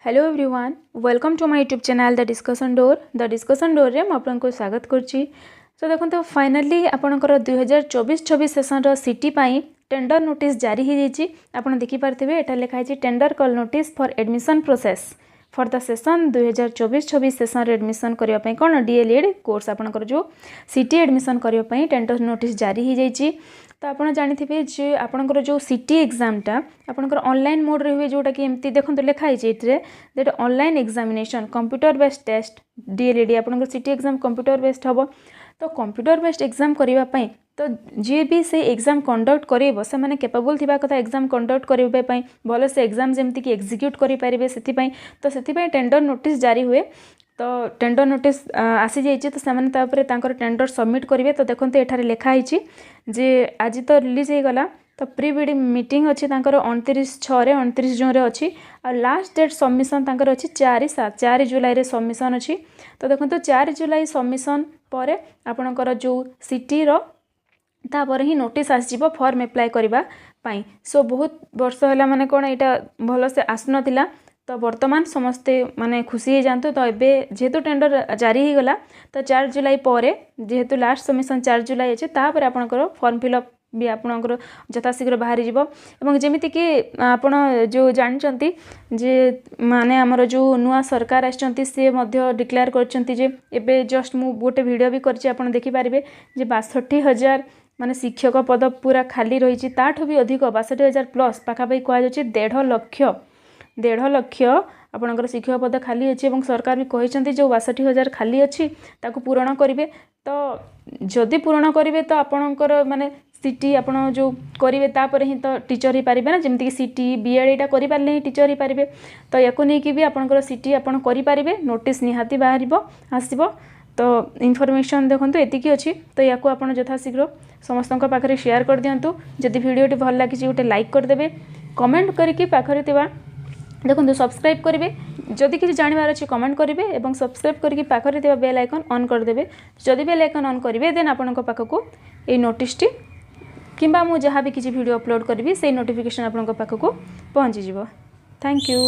Hello everyone, welcome to my YouTube channel the discussion door रे मैं आपको स्वागत करछि। सो देखो फाइनली आपनकर 2024-26 सेशन सिटी पाई टेंडर नोटिस जारी हो जाइए। आपन देखि पारथिबे एटा लिखा है tender call notice for admission process for the session 2024-26 session admission करने पाई कौन डीएलएड कोर्स आपनकर जो सिटी एडमिशन करने पाई टेंडर नोटिस जारी हो जाइए। तो आप जानी जे आपनकर जो सिटी एग्जामटा आपनकर ऑनलाइन मोड रे हुए जोटा कि एमती देखो लिखाई that online examination computer based test DElEd आपनकर सिटी एग्जाम कंप्यूटर बेस्ड हम। तो कंप्यूटर बेस्ड एग्जाम करने पाई तो जी भी से एग्जाम कंडक्ट करेबो से माने कैपेबल थिबा कथा एग्जाम कंडक्ट करबे पाई भलो से एग्जाम जेमती कि एग्जीक्यूट करि पारिबे सेति टेंडर नोटिस जारी हुए। तो टेंडर नोटिस आसी जाइए तो से टेंडर सबमिट करेंगे। तो देखते एठारे लिखाई जे आज तो रिलीज हो गला तो प्री बिडिंग मीटिंग अच्छी 29/6 जून अच्छी और लास्ट डेट सबमिशन अच्छी 4 जुलाई रे सबमिशन अच्छी। तो देखो 4 जुलाई सबमिशन पर आपणकर जो सिटी तापर ही नोटिस आसीब फॉर्म एप्लाय करने। सो बहुत वर्ष है माने कौन यहाँ भल से आसना तो वर्तमान समस्ते माने खुशी हो जातु। तो ये जेहेतु टेंडर जारी हो गला तो 4 जुलाई पर जेहेतु लास्ट सबमिशन 4 जुलाई अच्छे तापर आपणकर फॉर्म फिलअप भी आपणकर यथाशीघ्र बाहरी जीवो। एवं जेमिति कि आपण जो जानचंती जे माने हमर जो नुआ सरकार आछंती से मध्य डिक्लेयर करचंती जे एबे जस्ट मु गोटे वीडियो भी करछि आपण देखि पारिबे जे 62,000 माने शिक्षक पद पूरा खाली रही ताठू भी अधिक 62,000 प्लस पाखापाखि कह 1.5 लक्ष आपणकर शिक्षक पद खाली अच्छी और सरकार भी कहते जो 62,000 खाली अच्छी ताकू पूरण करेंगे। तो जदि पूरण करेंगे तो आपणकर माने सिटी आप जो करेंगे तापर ही तो टीचर ही पारे ना जमीक सिटी बीएड यहाँ करें ही टीचर ही पारे। तो या नहीं भी आपणकर सिटी आप करें नोटिस निहाती बाहर आसब। तो इनफॉरमेशन देखो एतिकी अच्छी तो या आप यथाशीघ्र समस्त पाखे शेयर कर दिंतु। जदि वीडियोटी भल लगी गोटे लाइक करदे कमेंट करके पाखे देखो सब्सक्राइब करेंगे जदि किसी जानवर अच्छे कमेंट करेंगे और सब्सक्राइब करके पाखे बेल आइकन ऑन करदे। जदि बेल आइकन ऑन करेंगे देन आपण पाखक ये नोटिसटी किंबा मु जहाँ भी किसी वीडियो अपलोड करी से नोटिफिकेशन आपण पाखक पहुँची। Thank you.